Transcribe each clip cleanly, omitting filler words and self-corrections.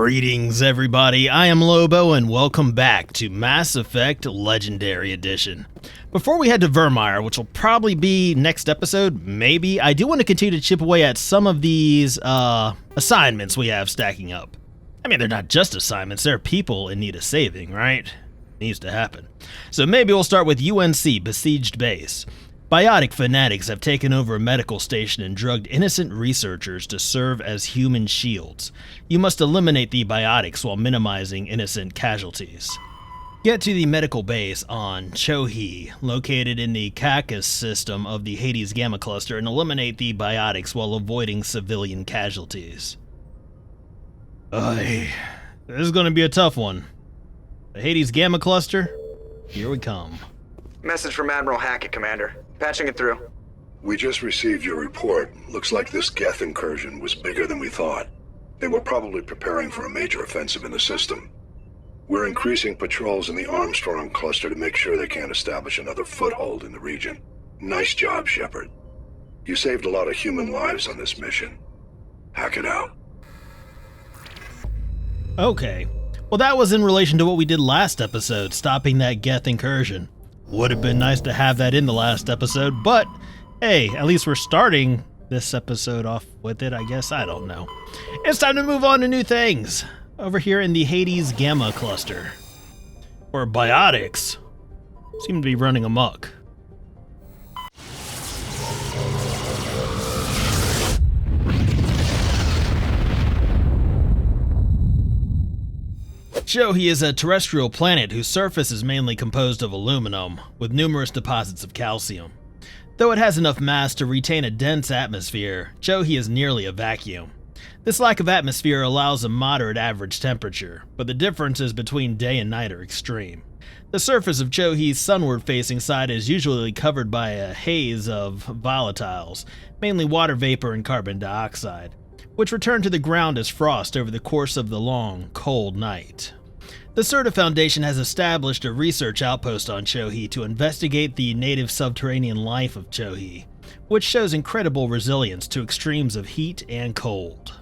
Greetings everybody, I am Lobo and welcome back to Mass Effect Legendary Edition. Before we head to Vermeer, which will probably be next episode, maybe, I do want to continue to chip away at some of these assignments we have stacking up. I mean, they're not just assignments, they're people in need of saving, right? Needs to happen. So maybe we'll start with UNC, Besieged Base. Biotic fanatics have taken over a medical station and drugged innocent researchers to serve as human shields. You must eliminate the biotics while minimizing innocent casualties. Get to the medical base on Chohi, located in the Cacus system of the Hades Gamma Cluster, and eliminate the biotics while avoiding civilian casualties. This is going to be a tough one. The Hades Gamma Cluster, here we come. Message from Admiral Hackett, Commander. Patching it through. We just received your report. Looks like this Geth incursion was bigger than we thought. They were probably preparing for a major offensive in the system. We're increasing patrols in the Armstrong cluster to make sure they can't establish another foothold in the region. Nice job, Shepard. You saved a lot of human lives on this mission. Hack it out. Okay. Well, that was in relation to what we did last episode, stopping that Geth incursion. Would have been nice to have that in the last episode, but hey, at least we're starting this episode off with it, I guess. I don't know. It's time to move on to new things. Over here in the Hades Gamma Cluster. Or biotics. Seem to be running amok. Chohi is a terrestrial planet whose surface is mainly composed of aluminum, with numerous deposits of calcium. Though it has enough mass to retain a dense atmosphere, Chohi is nearly a vacuum. This lack of atmosphere allows a moderate average temperature, but the differences between day and night are extreme. The surface of Chohi's sunward-facing side is usually covered by a haze of volatiles, mainly water vapor and carbon dioxide, which return to the ground as frost over the course of the long, cold night. The Certa Foundation has established a research outpost on Chohi to investigate the native subterranean life of Chohi, which shows incredible resilience to extremes of heat and cold.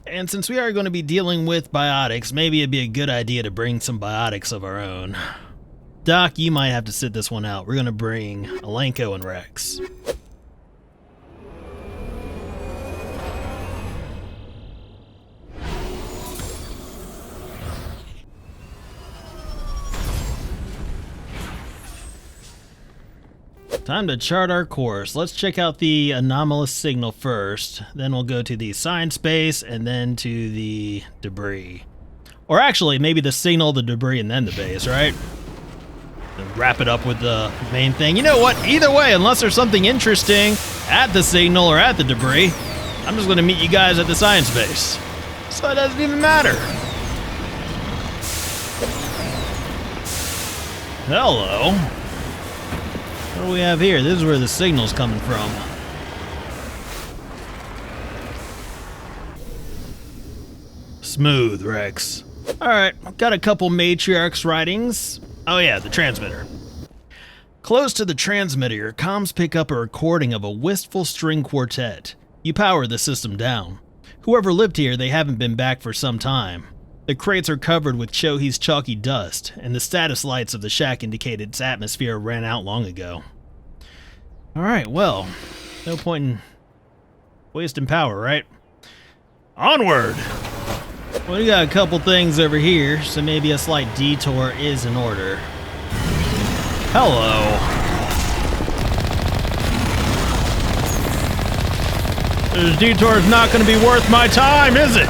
And since we are going to be dealing with biotics, maybe it'd be a good idea to bring some biotics of our own. Doc, you might have to sit this one out. We're going to bring Alenko and Rex. Time to chart our course. Let's check out the anomalous signal first, then we'll go to the science base, and then to the debris. Or actually, maybe the signal, the debris, and then the base, right? And wrap it up with the main thing. You know what? Either way, unless there's something interesting at the signal or at the debris, I'm just going to meet you guys at the science base. So it doesn't even matter. Hello. What do we have here? This is where the signal's coming from. Smooth, Rex. Alright, got a couple matriarchs writings. Oh yeah, the transmitter. Close to the transmitter, your comms pick up a recording of a wistful string quartet. You power the system down. Whoever lived here, they haven't been back for some time. The crates are covered with Chohi's chalky dust, and the status lights of the shack indicate its atmosphere ran out long ago. Alright, well, no point in wasting power, right? Onward! Well, we got a couple things over here, so maybe a slight detour is in order. Hello! This detour is not going to be worth my time, is it?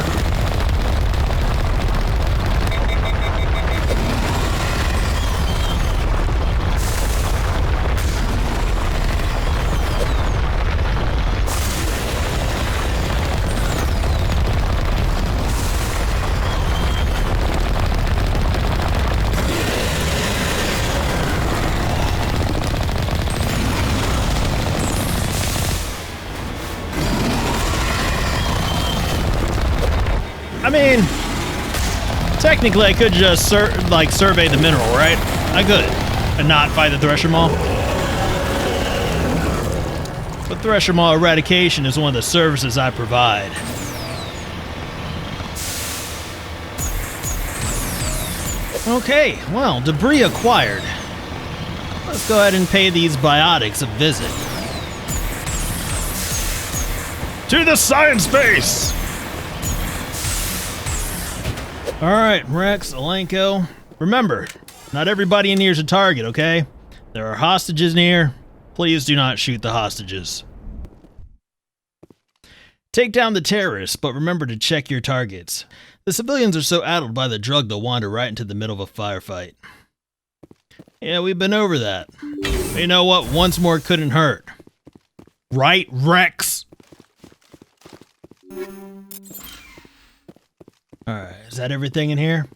I mean, technically I could just survey the mineral, right? I could, and not fight the Thresher Maw. But Thresher Maw eradication is one of the services I provide. Okay, well, debris acquired. Let's go ahead and pay these biotics a visit. To the science base! Alright, Rex, Alenko. Remember, not everybody in here is a target, okay? There are hostages in here. Please do not shoot the hostages. Take down the terrorists, but remember to check your targets. The civilians are so addled by the drug they'll wander right into the middle of a firefight. Yeah, we've been over that. But you know what? Once more couldn't hurt. Right, Rex? Alright, is that everything in here?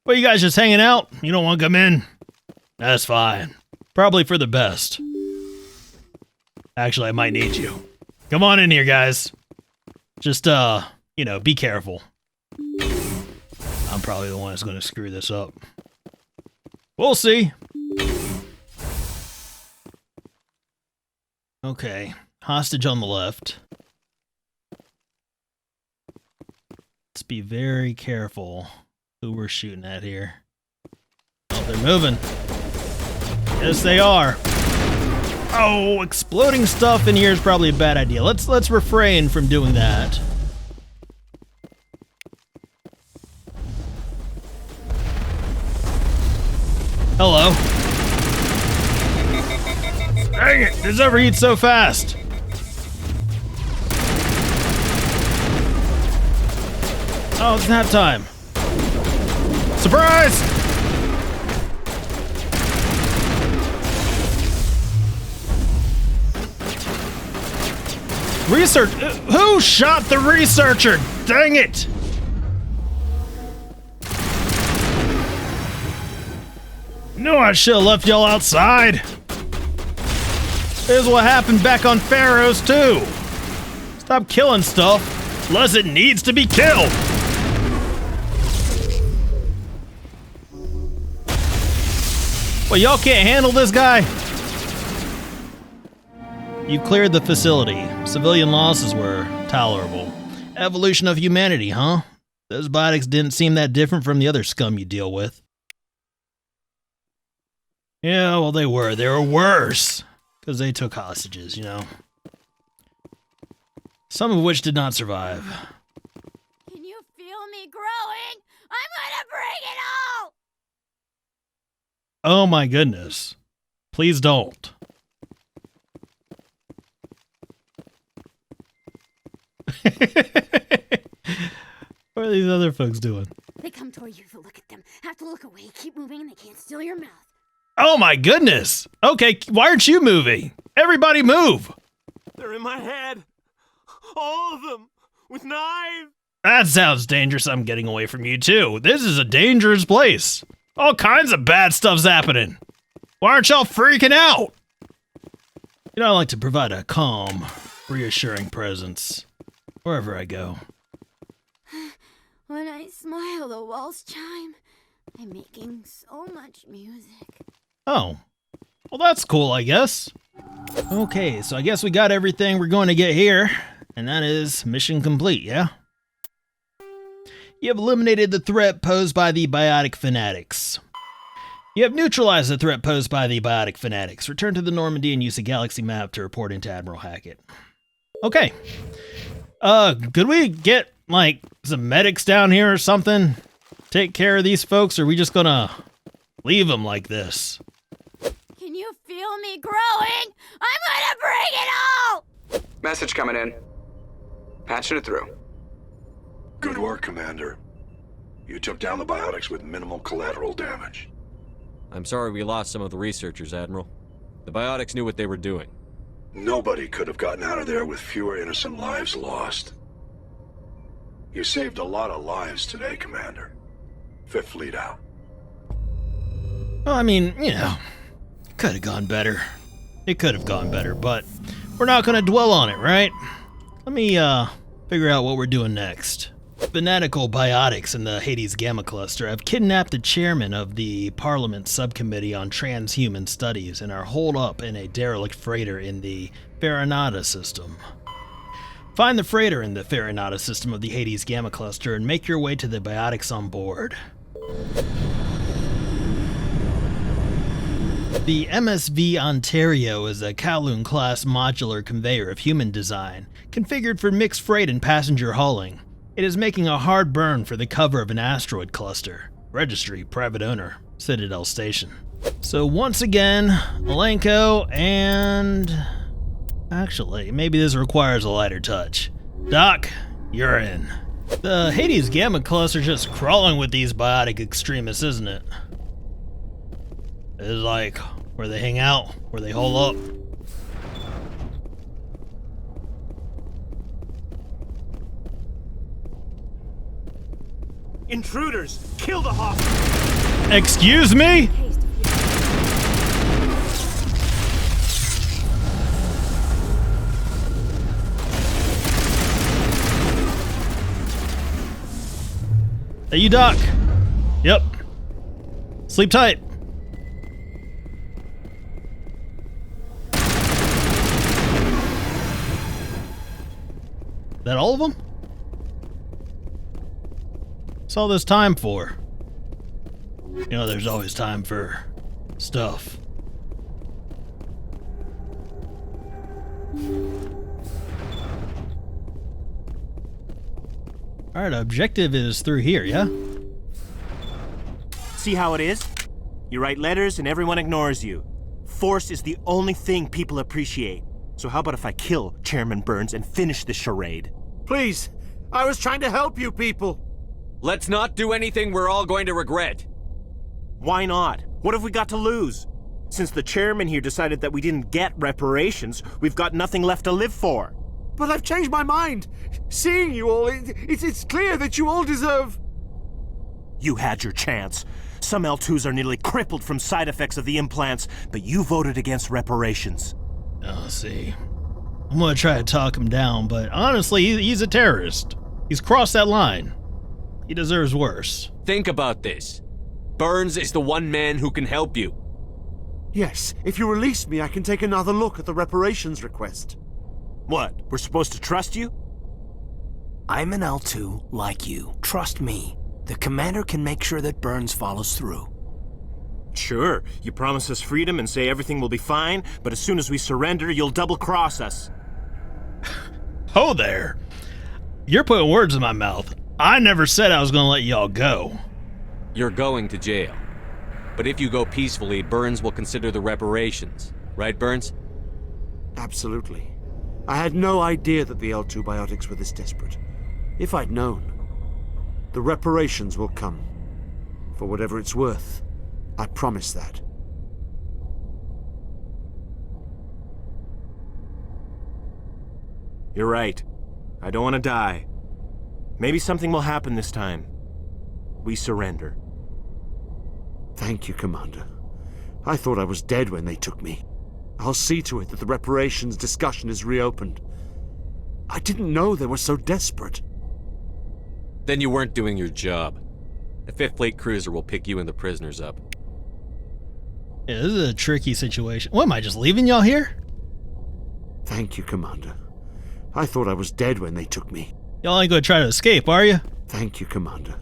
Well, you guys just hanging out? You don't want to come in? That's fine. Probably for the best. Actually, I might need you. Come on in here, guys. Just, you know, be careful. I'm probably the one that's going to screw this up. We'll see. Okay, hostage on the left. Let's be very careful who we're shooting at here. Oh, they're moving. Yes, they are. Oh, exploding stuff in here is probably a bad idea. Let's refrain from doing that. Hello. Dang it, this overheats so fast. Oh, it's nap time. Surprise! Research? Who shot the researcher? Dang it! No, I should have left y'all outside. Here's what happened back on Pharaohs too. Stop killing stuff unless it needs to be killed. Well, y'all can't handle this guy? You cleared the facility. Civilian losses were tolerable. Evolution of humanity, huh? Those biotics didn't seem that different from the other scum you deal with. Yeah, well, they were. They were worse. Because they took hostages, you know. Some of which did not survive. Can you feel me growing? I'm gonna bring it all! Oh my goodness. Please don't. What are these other folks doing? They come toward you to look at them. Have to look away. Keep moving and they can't steal your mouth. Oh my goodness! Okay, why aren't you moving? Everybody move! They're in my head. All of them. With knives. That sounds dangerous. I'm getting away from you too. This is a dangerous place. All kinds of bad stuff's happening. Why aren't y'all freaking out? You know, I like to provide a calm, reassuring presence wherever I go. When I smile, the walls chime. I'm making so much music. Oh. Well, that's cool, I guess. Okay, so I guess we got everything we're going to get here. And that is mission complete, yeah? You have eliminated the threat posed by the biotic fanatics. You have neutralized the threat posed by the biotic fanatics. Return to the Normandy and use a galaxy map to report into Admiral Hackett. Okay. Could we get, like, some medics down here or something? Take care of these folks, or are we just gonna leave them like this? Can you feel me growing? I'm gonna bring it all! Message coming in. Patching it through. Good work, Commander. You took down the biotics with minimal collateral damage. I'm sorry we lost some of the researchers, Admiral. The biotics knew what they were doing. Nobody could have gotten out of there with fewer innocent lives lost. You saved a lot of lives today, Commander. Fifth Fleet out. Well, I mean, you know, it could have gone better. It could have gone better, but we're not gonna dwell on it, right? Let me, figure out what we're doing next. Fanatical biotics in the Hades Gamma Cluster have kidnapped the chairman of the Parliament Subcommittee on Transhuman Studies and are holed up in a derelict freighter in the Farinata system. Find the freighter in the Farinata system of the Hades Gamma Cluster and make your way to the biotics on board. The MSV Ontario is a Kowloon-class modular conveyor of human design, configured for mixed freight and passenger hauling. It is making a hard burn for the cover of an asteroid cluster. Registry, private owner, Citadel Station. So once again, Alenko and... Actually, maybe this requires a lighter touch. Doc, you're in. The Hades Gamma cluster just crawling with these biotic extremists, isn't it? It's like where they hang out, where they hole up. Intruders! Kill the hawk! Excuse me? Hey, you Doc. Yep. Sleep tight. That all of them? What's all this time for? You know, there's always time for stuff. Alright, objective is through here, yeah? See how it is? You write letters and everyone ignores you. Force is the only thing people appreciate. So how about if I kill Chairman Burns and finish this charade? Please, I was trying to help you people. Let's not do anything we're all going to regret. Why not? What have we got to lose? Since the chairman here decided that we didn't get reparations, we've got nothing left to live for. But I've changed my mind. Seeing you all, it's clear that you all deserve... You had your chance. Some L2s are nearly crippled from side effects of the implants, but you voted against reparations. Oh, see. I'm gonna try to talk him down, but honestly, he's a terrorist. He's crossed that line. He deserves worse. Think about this. Burns is the one man who can help you. Yes, if you release me, I can take another look at the reparations request. What, we're supposed to trust you? I'm an L2 like you. Trust me. The commander can make sure that Burns follows through. Sure, you promise us freedom and say everything will be fine, but as soon as we surrender, you'll double-cross us. Ho there! You're putting words in my mouth. I never said I was gonna let y'all go. You're going to jail. But if you go peacefully, Burns will consider the reparations. Right, Burns? Absolutely. I had no idea that the L2 biotics were this desperate. If I'd known, the reparations will come. For whatever it's worth. I promise that. You're right. I don't want to die. Maybe something will happen this time. We surrender. Thank you, Commander. I thought I was dead when they took me. I'll see to it that the reparations discussion is reopened. I didn't know they were so desperate. Then you weren't doing your job. The 5th Fleet cruiser will pick you and the prisoners up. Yeah, this is a tricky situation. What, am I just leaving y'all here? Thank you, Commander. I thought I was dead when they took me. Y'all ain't gonna try to escape, are you? Thank you, Commander.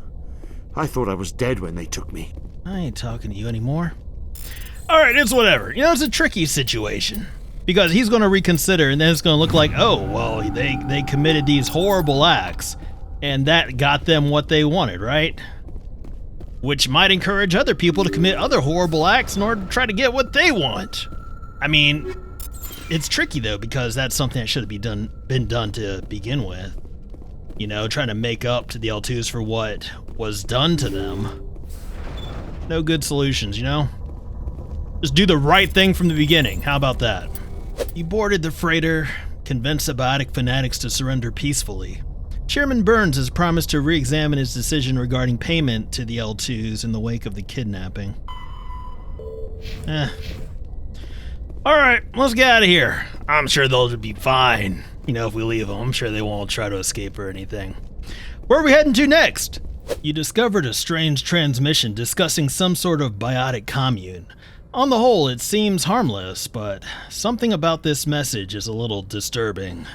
I thought I was dead when they took me. I ain't talking to you anymore. Alright, it's whatever. You know, it's a tricky situation. Because he's gonna reconsider, and then it's gonna look like, oh, well, they committed these horrible acts, and that got them what they wanted, right? Which might encourage other people to commit other horrible acts in order to try to get what they want. I mean, it's tricky though, because that's something that should have been done to begin with. You know, trying to make up to the L2s for what was done to them. No good solutions, you know? Just do the right thing from the beginning. How about that? He boarded the freighter, convinced the biotic fanatics to surrender peacefully. Chairman Burns has promised to re-examine his decision regarding payment to the L2s in the wake of the kidnapping. Alright, let's get out of here. I'm sure they'll be fine. You know, if we leave them, I'm sure they won't try to escape or anything. Where are we heading to next? You discovered a strange transmission discussing some sort of biotic commune. On the whole, it seems harmless, but something about this message is a little disturbing.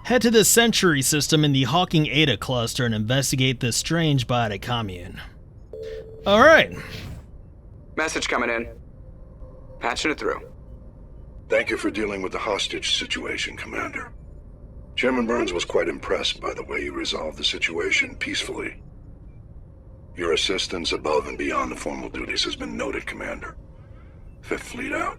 Head to the Century system in the Hawking Eta cluster and investigate this strange biotic commune. Alright. Message coming in. Patching it through. Thank you for dealing with the hostage situation, Commander. Chairman Burns was quite impressed by the way you resolved the situation peacefully. Your assistance above and beyond the formal duties has been noted, Commander. Fifth Fleet out.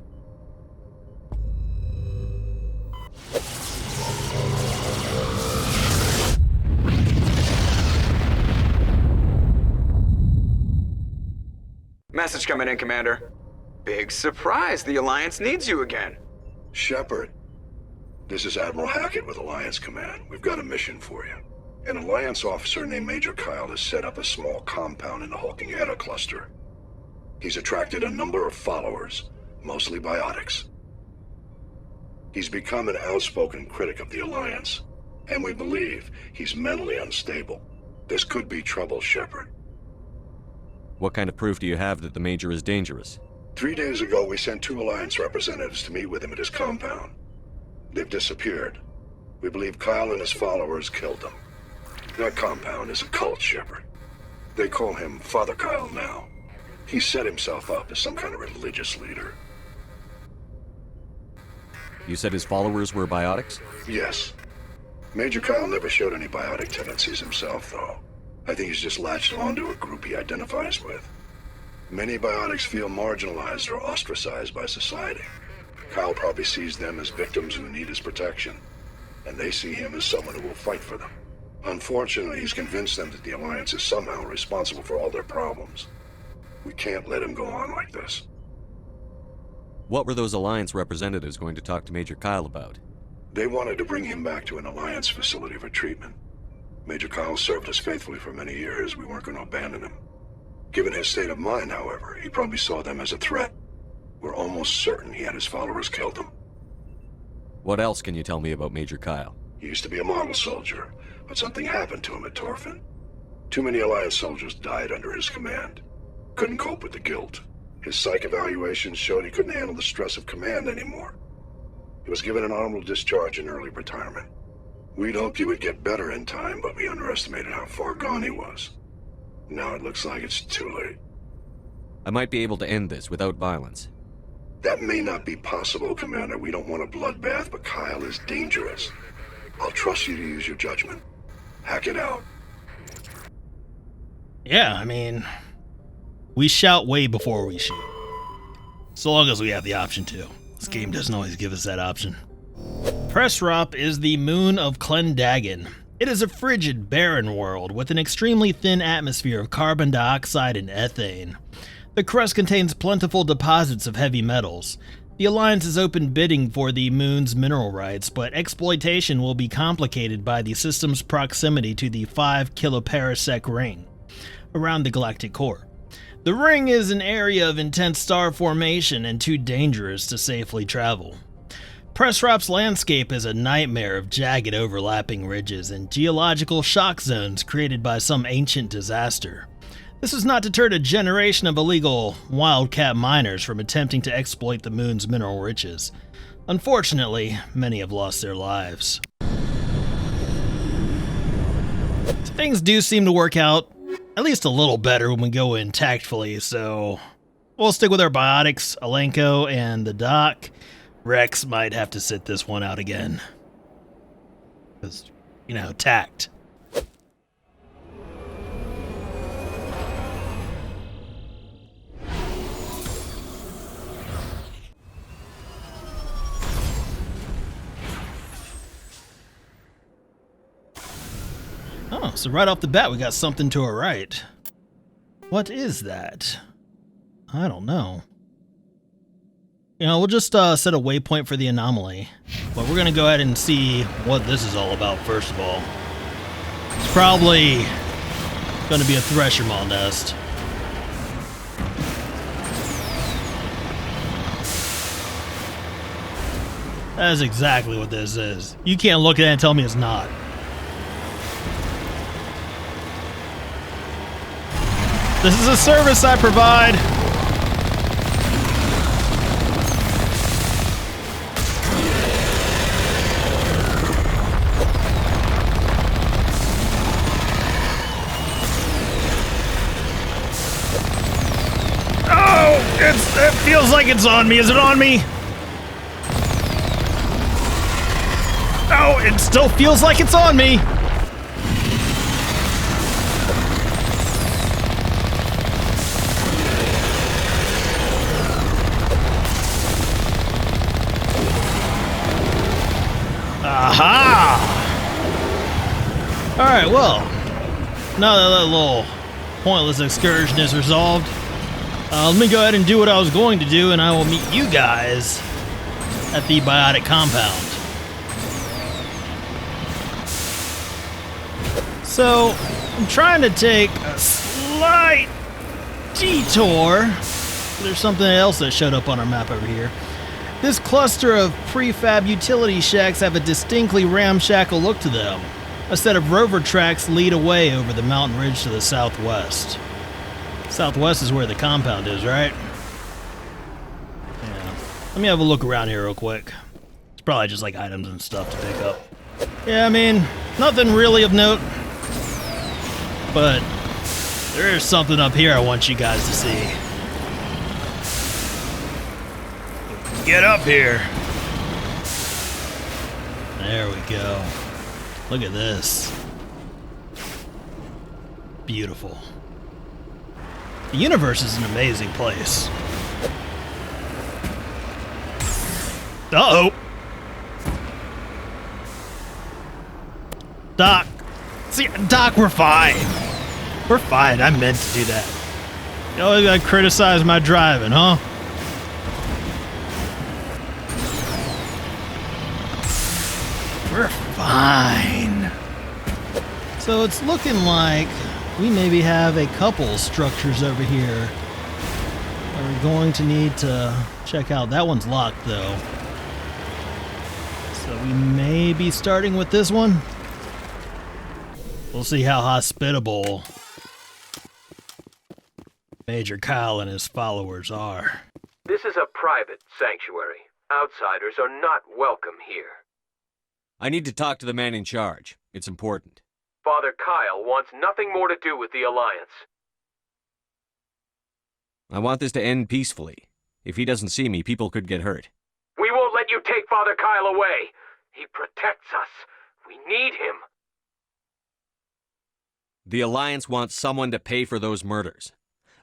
Message coming in, Commander. Big surprise, the Alliance needs you again. Shepard, this is Admiral Hackett with Alliance Command. We've got a mission for you. An Alliance officer named Major Kyle has set up a small compound in the Hulking Eta cluster. He's attracted a number of followers, mostly biotics. He's become an outspoken critic of the Alliance, and we believe he's mentally unstable. This could be trouble, Shepard. What kind of proof do you have that the Major is dangerous? 3 days ago, we sent 2 Alliance representatives to meet with him at his compound. They've disappeared. We believe Kyle and his followers killed them. That compound is a cult, Shepard. They call him Father Kyle now. He set himself up as some kind of religious leader. You said his followers were biotics? Yes. Major Kyle never showed any biotic tendencies himself, though. I think he's just latched onto a group he identifies with. Many biotics feel marginalized or ostracized by society. Kyle probably sees them as victims who need his protection, and they see him as someone who will fight for them. Unfortunately, he's convinced them that the Alliance is somehow responsible for all their problems. We can't let him go on like this. What were those Alliance representatives going to talk to Major Kyle about? They wanted to bring him back to an Alliance facility for treatment. Major Kyle served us faithfully for many years. We weren't going to abandon him. Given his state of mind, however, he probably saw them as a threat. We're almost certain he had his followers killed him. What else can you tell me about Major Kyle? He used to be a model soldier, but something happened to him at Torfin. Too many Alliance soldiers died under his command. Couldn't cope with the guilt. His psych evaluations showed he couldn't handle the stress of command anymore. He was given an honorable discharge in early retirement. We'd hoped he would get better in time, but we underestimated how far gone he was. Now it looks like it's too late. I might be able to end this without violence. That may not be possible, Commander. We don't want a bloodbath, but Kyle is dangerous. I'll trust you to use your judgment. Hack it out. Yeah, I mean, we shout way before we shoot. So long as we have the option to. This game doesn't always give us that option. Pressrop is the moon of Clendagon. It is a frigid, barren world with an extremely thin atmosphere of carbon dioxide and ethane. The crust contains plentiful deposits of heavy metals. The Alliance is open bidding for the moon's mineral rights, but exploitation will be complicated by the system's proximity to the 5 kiloparsec ring around the galactic core. The ring is an area of intense star formation and too dangerous to safely travel. Pressrop's landscape is a nightmare of jagged overlapping ridges and geological shock zones created by some ancient disaster. This has not deterred a generation of illegal wildcat miners from attempting to exploit the moon's mineral riches. Unfortunately, many have lost their lives. Things do seem to work out at least a little better when we go in tactfully, so we'll stick with our biotics, Alenko, and the doc. Rex might have to sit this one out again. Because, you know, tact. Oh, so right off the bat we got something to our right. What is that? I don't know. You know, we'll just set a waypoint for the anomaly, but we're gonna go ahead and see what this is all about first of all. It's probably gonna be a Thresher Maw nest. That is exactly what this is. You can't look at it and tell me it's not. This is a service I provide. feels like it's on me. Is it on me? Oh, it still feels like it's on me. Aha! Alright, well, now that that little pointless excursion is resolved, let me go ahead and do what I was going to do, and I will meet you guys at the biotic compound. So, I'm trying to take a slight detour. There's something else that showed up on our map over here. This cluster of prefab utility shacks have a distinctly ramshackle look to them. A set of rover tracks lead away over the mountain ridge to the southwest. Southwest is where the compound is, right? Yeah. Let me have a look around here real quick. It's probably just like items and stuff to pick up. Yeah, I mean, nothing really of note. But there is something up here I want you guys to see. Get up here. There we go. Look at this. Beautiful. The universe is an amazing place. Uh-oh. Doc. See, Doc, we're fine. We're fine. I meant to do that. You always gotta criticize my driving, huh? We're fine. So it's looking like we maybe have a couple structures over here that we're going to need to check out. That one's locked, though. So we may be starting with this one. We'll see how hospitable Major Kyle and his followers are. This is a private sanctuary. Outsiders are not welcome here. I need to talk to the man in charge. It's important. Father Kyle wants nothing more to do with the Alliance. I want this to end peacefully. If he doesn't see me, people could get hurt. We won't let you take Father Kyle away. He protects us. We need him. The Alliance wants someone to pay for those murders.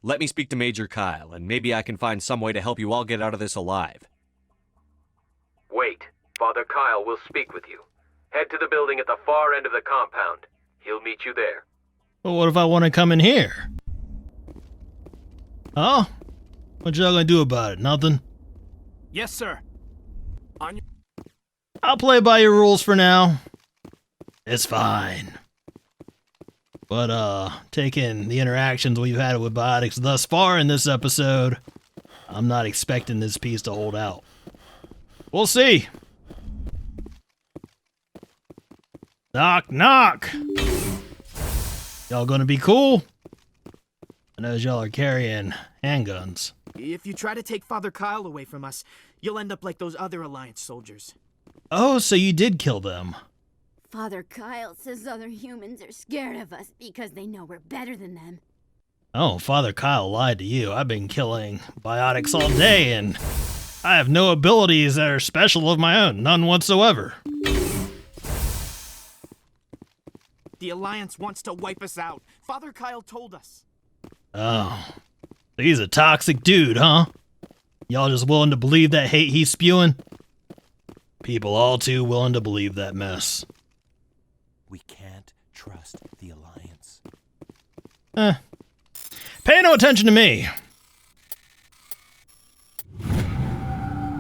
Let me speak to Major Kyle, and maybe I can find some way to help you all get out of this alive. Wait. Father Kyle will speak with you. Head to the building at the far end of the compound. He'll meet you there. Well, what if I want to come in here? Huh? What y'all gonna do about it? Nothing? Yes, sir. I'll play by your rules for now. It's fine. But, taking the interactions we've had with Biotics thus far in this episode, I'm not expecting this piece to hold out. We'll see. Knock, knock! Y'all gonna be cool? I know y'all are carrying handguns. If you try to take Father Kyle away from us, you'll end up like those other Alliance soldiers. Oh, so you did kill them. Father Kyle says other humans are scared of us because they know we're better than them. Oh, Father Kyle lied to you. I've been killing biotics all day, and I have no abilities that are special of my own. None whatsoever. The Alliance wants to wipe us out. Father Kyle told us. Oh. He's a toxic dude, huh? Y'all just willing to believe that hate he's spewing? People all too willing to believe that mess. We can't trust the Alliance. Pay no attention to me.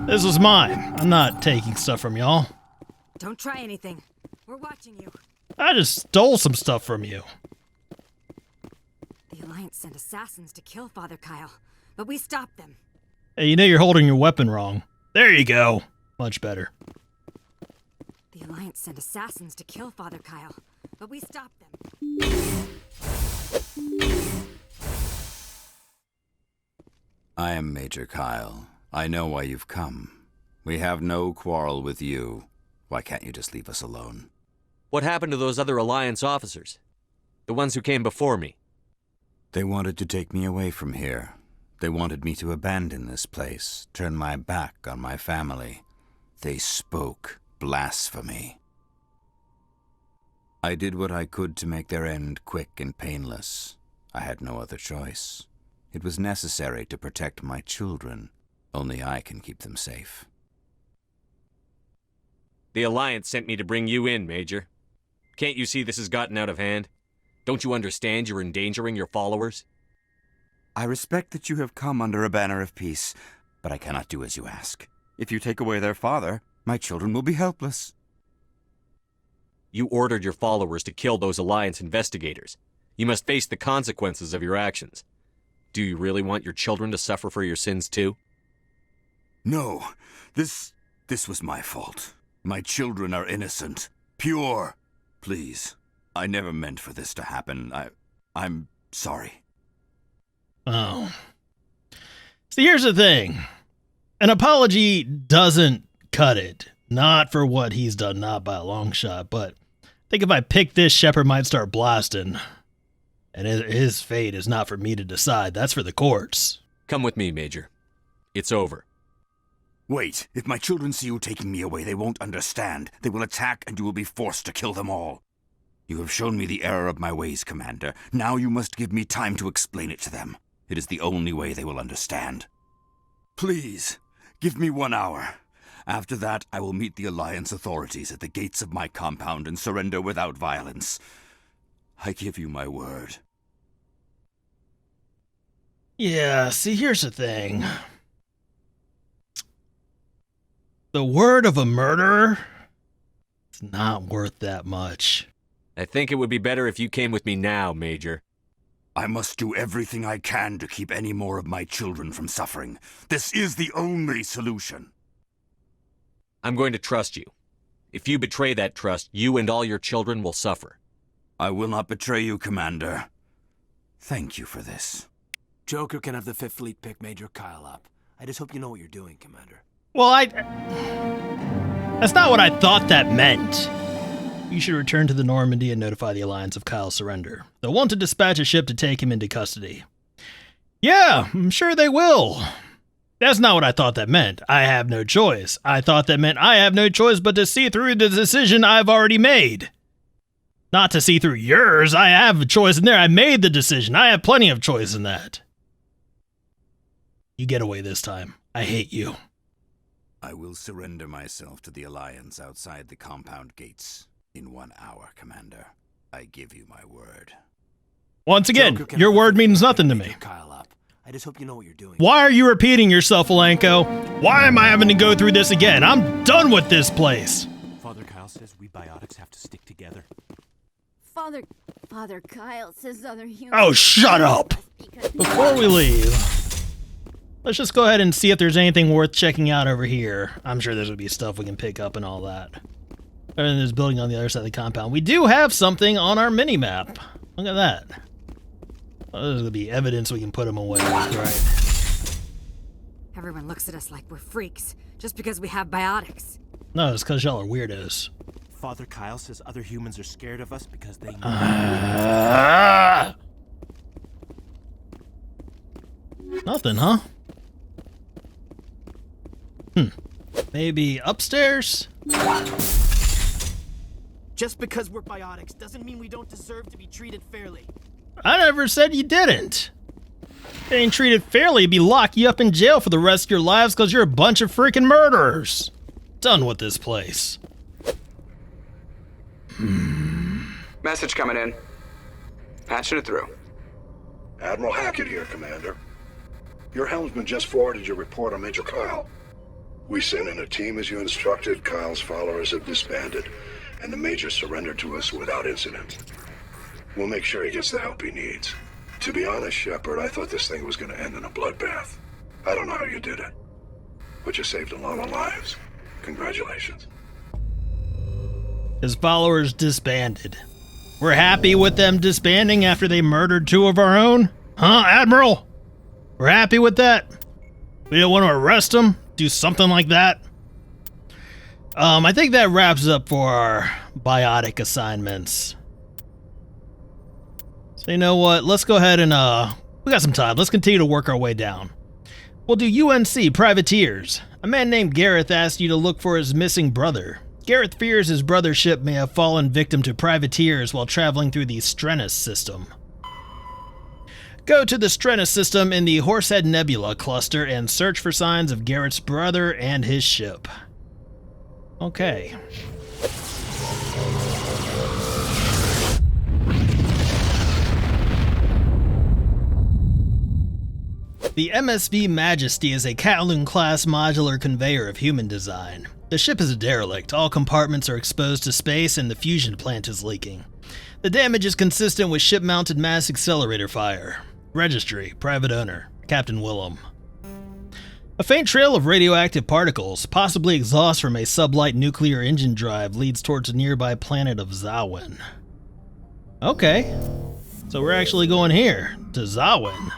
This was mine. I'm not taking stuff from y'all. Don't try anything. We're watching you. I just stole some stuff from you. The Alliance sent assassins to kill Father Kyle, but we stopped them. Hey, you know you're holding your weapon wrong. There you go. Much better. The Alliance sent assassins to kill Father Kyle, but we stopped them. I am Major Kyle. I know why you've come. We have no quarrel with you. Why can't you just leave us alone? What happened to those other Alliance officers? The ones who came before me? They wanted to take me away from here. They wanted me to abandon this place, turn my back on my family. They spoke blasphemy. I did what I could to make their end quick and painless. I had no other choice. It was necessary to protect my children. Only I can keep them safe. The Alliance sent me to bring you in, Major. Can't you see this has gotten out of hand? Don't you understand you're endangering your followers? I respect that you have come under a banner of peace, but I cannot do as you ask. If you take away their father, my children will be helpless. You ordered your followers to kill those Alliance investigators. You must face the consequences of your actions. Do you really want your children to suffer for your sins too? No, this was my fault. My children are innocent, pure. Please, I never meant for this to happen. I'm sorry. Oh. See, here's the thing. An apology doesn't cut it. Not for what he's done, not by a long shot, but I think if I pick this, Shepard might start blasting. And his fate is not for me to decide. That's for the courts. Come with me, Major. It's over. Wait, if my children see you taking me away, they won't understand. They will attack and you will be forced to kill them all. You have shown me the error of my ways, Commander. Now you must give me time to explain it to them. It is the only way they will understand. Please, give me 1 hour. After that, I will meet the Alliance authorities at the gates of my compound and surrender without violence. I give you my word. Yeah, see, here's the thing. The word of a murderer is not worth that much. I think it would be better if you came with me now, Major. I must do everything I can to keep any more of my children from suffering. This is the only solution. I'm going to trust you. If you betray that trust, you and all your children will suffer. I will not betray you, Commander. Thank you for this. Joker can have the 5th Fleet pick Major Kyle up. I just hope you know what you're doing, Commander. Well, that's not what I thought that meant. You should return to the Normandy and notify the Alliance of Kyle's surrender. They'll want to dispatch a ship to take him into custody. Yeah, I'm sure they will. That's not what I thought that meant. I have no choice. I thought that meant I have no choice but to see through the decision I've already made. Not to see through yours. I have a choice in there. I made the decision. I have plenty of choice in that. You get away this time. I hate you. I will surrender myself to the Alliance outside the compound gates in 1 hour, Commander. I give you my word. Once again, your word means nothing to me. Kyle up. I just hope you know what you're doing. Why are you repeating yourself, Alenko? Why am I having to go through this again? I'm done with this place. Father Kyle says we biotics have to stick together. Father Kyle says other humans... Oh, shut up! Before we leave, let's just go ahead and see if there's anything worth checking out over here. I'm sure there's going to be stuff we can pick up and all that. And there's building on the other side of the compound. We do have something on our mini-map. Look at that. Oh, there's going to be evidence we can put them away with, right? Everyone looks at us like we're freaks, just because we have biotics. No, it's because y'all are weirdos. Father Kyle says other humans are scared of us because they know. Nothing, huh? Maybe upstairs? Just because we're biotics doesn't mean we don't deserve to be treated fairly. I never said you didn't. If you ain't treated fairly, it'd be lock you up in jail for the rest of your lives because you're a bunch of freaking murderers. Done with this place. Message coming in. Patching it through. Admiral Hackett here, Commander. Your helmsman just forwarded your report on Major Kyle. We sent in a team as you instructed. Kyle's followers have disbanded, and the Major surrendered to us without incident. We'll make sure he gets the help he needs. To be honest, Shepard, I thought this thing was going to end in a bloodbath. I don't know how you did it, but you saved a lot of lives. Congratulations. His followers disbanded. We're happy with them disbanding after they murdered 2 of our own? Huh, Admiral? We're happy with that? We don't want to arrest them? Do something like that? I think that wraps up for our biotic assignments. So you know what? Let's go ahead and We got some time. Let's continue to work our way down. We'll do UNC, Privateers. A man named Gareth asked you to look for his missing brother. Gareth fears his brother's ship may have fallen victim to privateers while traveling through the Strenus system. Go to the Strenus system in the Horsehead Nebula cluster and search for signs of Gareth's brother and his ship. Okay. The MSV Majesty is a Kowloon-class modular conveyor of human design. The ship is a derelict, all compartments are exposed to space, and the fusion plant is leaking. The damage is consistent with ship-mounted mass accelerator fire. Registry, private owner, Captain Willem. A faint trail of radioactive particles, possibly exhaust from a sublight nuclear engine drive, leads towards the nearby planet of Zawin. Okay, so we're actually going here, to Zawin.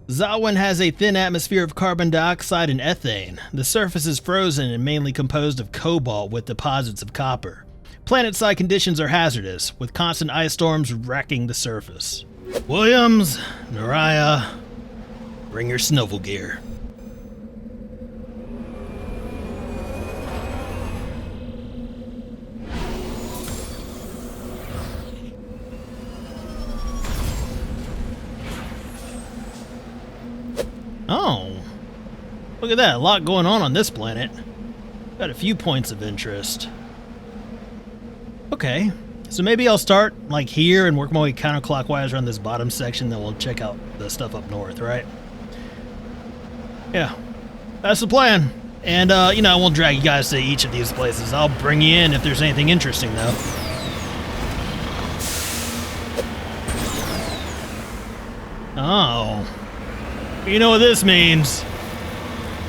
Zawin has a thin atmosphere of carbon dioxide and ethane. The surface is frozen and mainly composed of cobalt with deposits of copper. Planet-side conditions are hazardous, with constant ice storms wrecking the surface. Williams, Naraya, bring your snovel gear. Oh, look at that, a lot going on this planet. Got a few points of interest. Okay, so maybe I'll start like here and work my way counterclockwise around this bottom section, then we'll check out the stuff up north, right? Yeah, that's the plan. And, you know, I won't drag you guys to each of these places. I'll bring you in if there's anything interesting, though. Oh. You know what this means.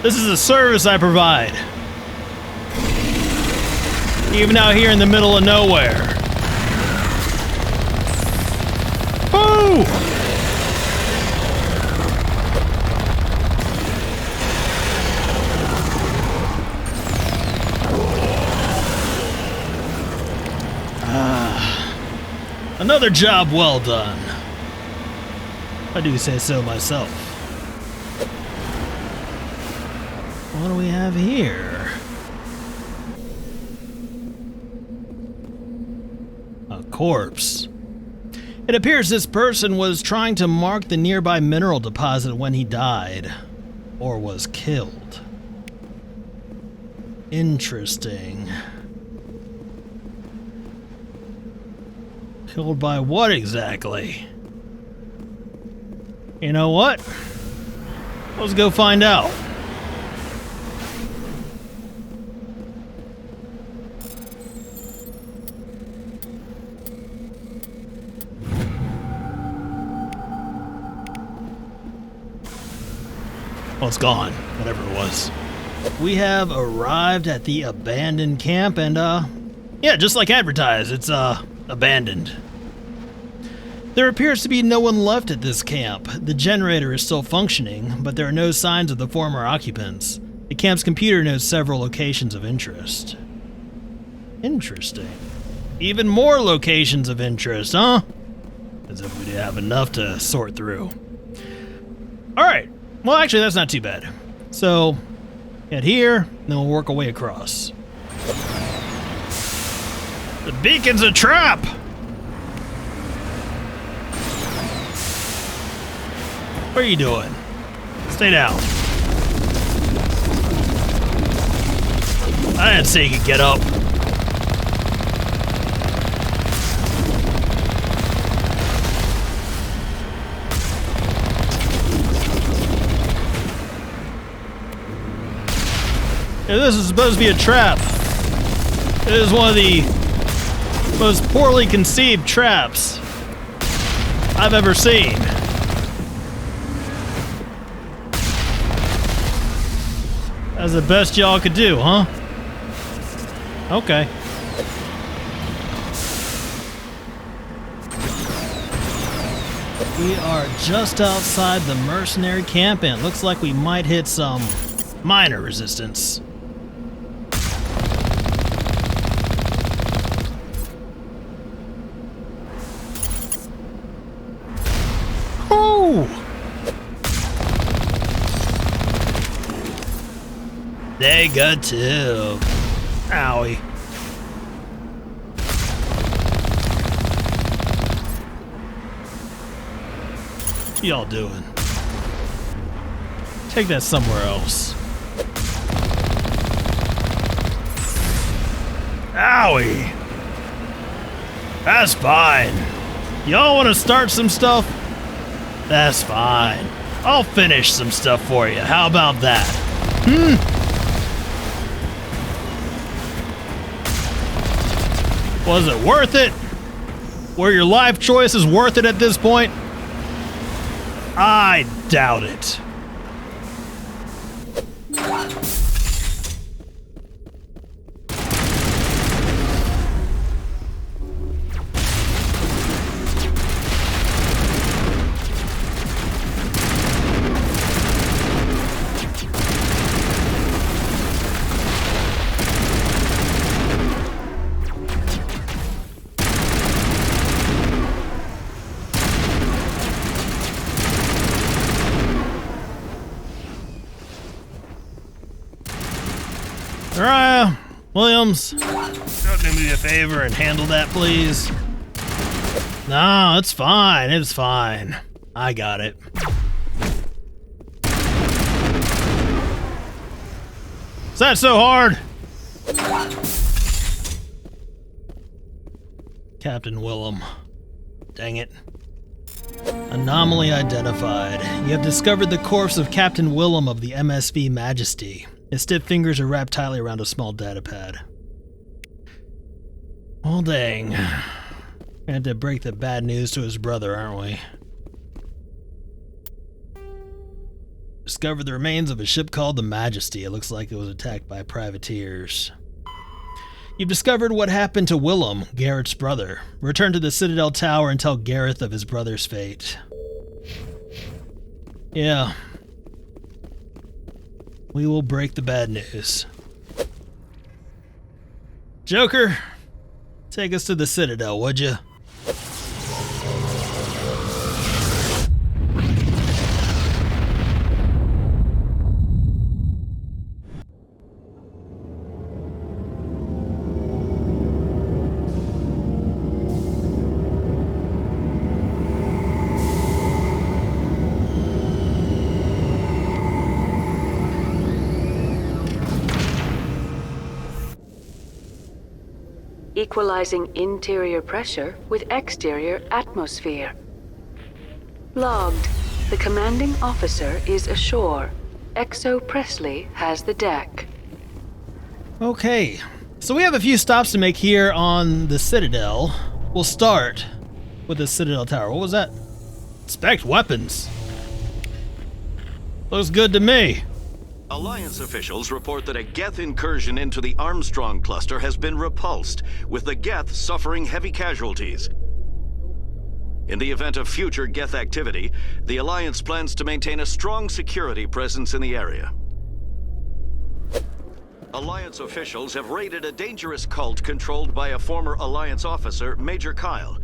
This is a service I provide. Even out here in the middle of nowhere. Boo! Another job well done. I do say so myself. What do we have here? A corpse. It appears this person was trying to mark the nearby mineral deposit when he died, or was killed. Interesting. Killed by what exactly? You know what? Let's go find out. Oh, it's gone. Whatever it was. We have arrived at the abandoned camp and, yeah, just like advertised, it's, abandoned. There appears to be no one left at this camp. The generator is still functioning, but there are no signs of the former occupants. The camp's computer knows several locations of interest. Interesting. Even more locations of interest, huh? As if we didn't have enough to sort through. Alright. Well, actually, that's not too bad. So, get here, then we'll work our way across. The beacon's a trap! What are you doing? Stay down. I didn't say you could get up. Yeah, this is supposed to be a trap. It is one of the most poorly conceived traps I've ever seen. That's the best y'all could do, huh? Okay. We are just outside the mercenary camp and it looks like we might hit some minor resistance. Negative. Owie. What y'all doing? Take that somewhere else. Owie. That's fine. Y'all want to start some stuff? That's fine. I'll finish some stuff for you. How about that? Was it worth it? Were your life choices worth it at this point? I doubt it. Williams, do me a favor and handle that, please. No, it's fine. It's fine. I got it. Is that so hard? Captain Willem. Dang it. Anomaly identified. You have discovered the corpse of Captain Willem of the MSV Majesty. His stiff fingers are wrapped tightly around a small data pad. Well, dang. We had to break the bad news to his brother, aren't we? Discovered the remains of a ship called the Majesty. It looks like it was attacked by privateers. You've discovered what happened to Willem, Garrett's brother. Return to the Citadel Tower and tell Gareth of his brother's fate. Yeah. We will break the bad news. Joker, take us to the Citadel, would you? Equalizing interior pressure with exterior atmosphere. Logged. The commanding officer is ashore. Exo Presley has the deck. Okay, so we have a few stops to make here on the Citadel. We'll start with the Citadel Tower. What was that? Inspect weapons. Looks good to me. Alliance officials report that a Geth incursion into the Armstrong cluster has been repulsed, with the Geth suffering heavy casualties. In the event of future Geth activity, the Alliance plans to maintain a strong security presence in the area. Alliance officials have raided a dangerous cult controlled by a former Alliance officer, Major Kyle.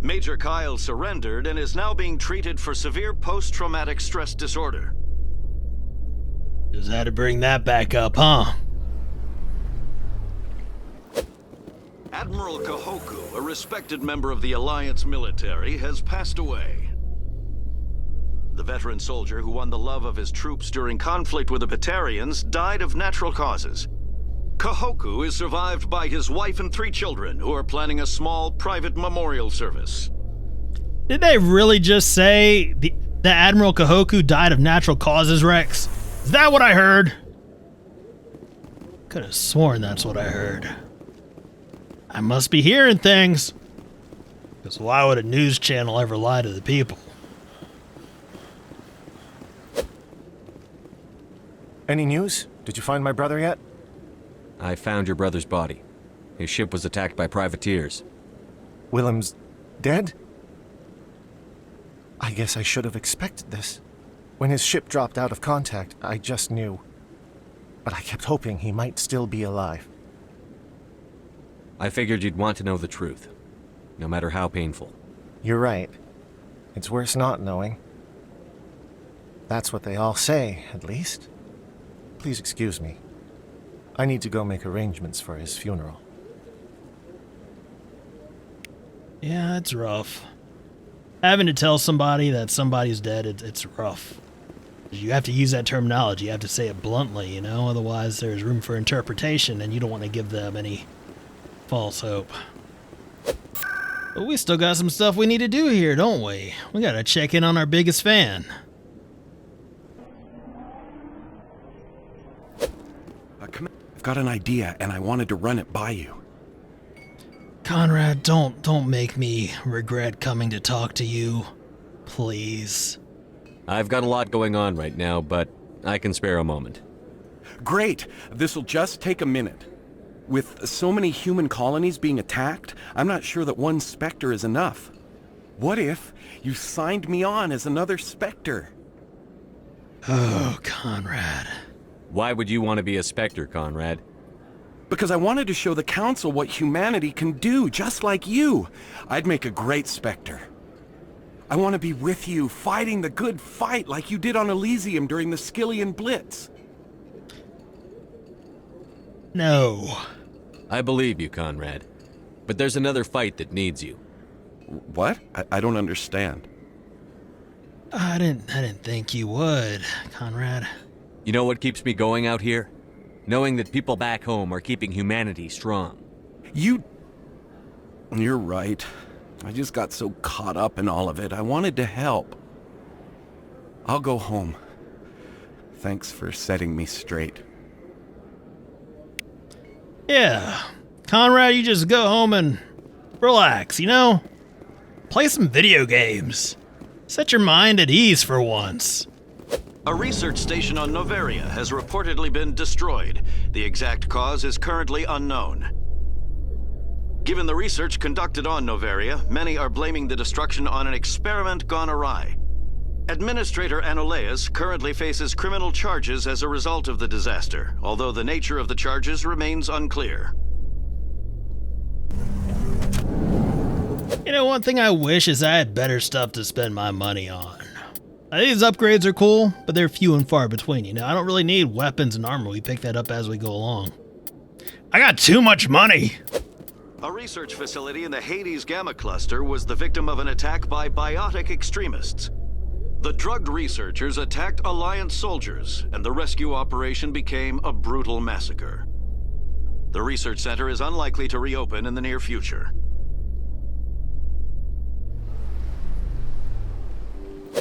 Major Kyle surrendered and is now being treated for severe post-traumatic stress disorder. Just had to bring that back up, huh? Admiral Kahoku, a respected member of the Alliance military, has passed away. The veteran soldier who won the love of his troops during conflict with the Batarians died of natural causes. Kahoku is survived by his wife and 3 children, who are planning a small private memorial service. Did they really just say the Admiral Kahoku died of natural causes, Rex? Is that what I heard? Could have sworn that's what I heard. I must be hearing things. Because why would a news channel ever lie to the people? Any news? Did you find my brother yet? I found your brother's body. His ship was attacked by privateers. Willem's dead? I guess I should have expected this. When his ship dropped out of contact, I just knew. But I kept hoping he might still be alive. I figured you'd want to know the truth, no matter how painful. You're right. It's worse not knowing. That's what they all say, at least. Please excuse me. I need to go make arrangements for his funeral. Yeah, it's rough. Having to tell somebody that somebody's dead, it's rough. You have to use that terminology. You have to say it bluntly, you know? Otherwise, there's room for interpretation, and you don't want to give them any false hope. But we still got some stuff we need to do here, don't we? We gotta check in on our biggest fan. I've got an idea, and I wanted to run it by you. Conrad, don't make me regret coming to talk to you. Please. I've got a lot going on right now, but I can spare a moment. Great! This'll just take a minute. With so many human colonies being attacked, I'm not sure that one Spectre is enough. What if you signed me on as another Spectre? Oh, Conrad. Why would you want to be a Spectre, Conrad? Because I wanted to show the Council what humanity can do, just like you. I'd make a great Spectre. I want to be with you, fighting the good fight like you did on Elysium during the Skyllian Blitz. No. I believe you, Conrad. But there's another fight that needs you. What? I don't understand. I didn't think you would, Conrad. You know what keeps me going out here? Knowing that people back home are keeping humanity strong. You're right. I just got so caught up in all of it. I wanted to help. I'll go home. Thanks for setting me straight. Yeah. Conrad, you just go home and relax, you know? Play some video games. Set your mind at ease for once. A research station on Noveria has reportedly been destroyed. The exact cause is currently unknown. Given the research conducted on Noveria, many are blaming the destruction on an experiment gone awry. Administrator Anoleus currently faces criminal charges as a result of the disaster, although the nature of the charges remains unclear. You know, one thing I wish is I had better stuff to spend my money on. These upgrades are cool, but they're few and far between, you know? I don't really need weapons and armor. We pick that up as we go along. I got too much money! A research facility in the Hades Gamma Cluster was the victim of an attack by biotic extremists. The drugged researchers attacked Alliance soldiers, and the rescue operation became a brutal massacre. The research center is unlikely to reopen in the near future.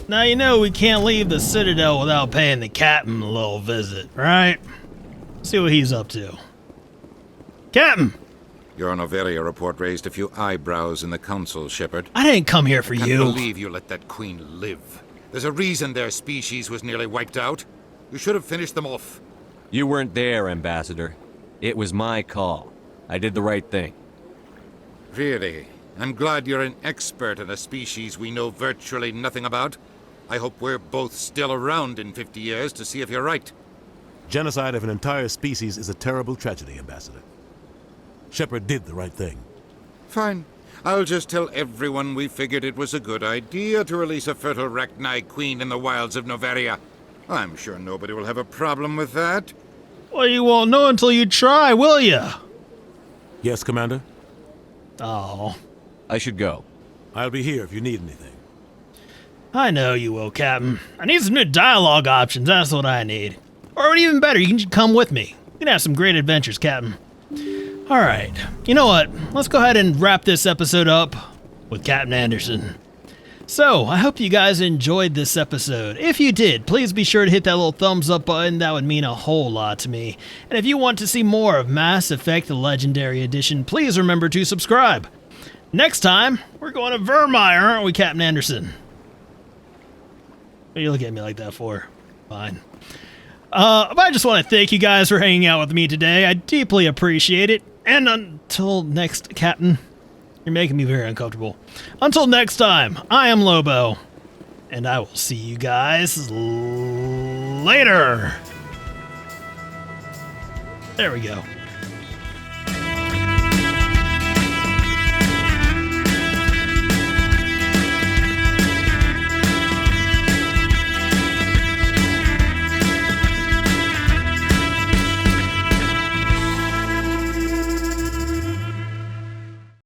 Now you know we can't leave the Citadel without paying the Captain a little visit, right? See what he's up to. Captain! Your Noveria report raised a few eyebrows in the Council, Shepard. I didn't come here for I you. can't believe you let that queen live. There's a reason their species was nearly wiped out. You should have finished them off. You weren't there, Ambassador. It was my call. I did the right thing. Really? I'm glad you're an expert in a species we know virtually nothing about. I hope we're both still around in 50 years to see if you're right. Genocide of an entire species is a terrible tragedy, Ambassador. Shepard did the right thing. Fine. I'll just tell everyone we figured it was a good idea to release a fertile Rachni queen in the wilds of Noveria. I'm sure nobody will have a problem with that. Well, you won't know until you try, will ya? Yes, Commander? Oh. I should go. I'll be here if you need anything. I know you will, Captain. I need some new dialogue options, that's what I need. Or even better, you can come with me. We can have some great adventures, Captain. Alright, you know what? Let's go ahead and wrap this episode up with Captain Anderson. So, I hope you guys enjoyed this episode. If you did, please be sure to hit that little thumbs up button. That would mean a whole lot to me. And if you want to see more of Mass Effect the Legendary Edition, please remember to subscribe. Next time, we're going to Vermeer, aren't we, Captain Anderson? What are you looking at me like that for? Fine. But I just want to thank you guys for hanging out with me today. I deeply appreciate it. And until next, Captain, you're making me very uncomfortable. Until next time, I am Lobo, and I will see you guys later. There we go.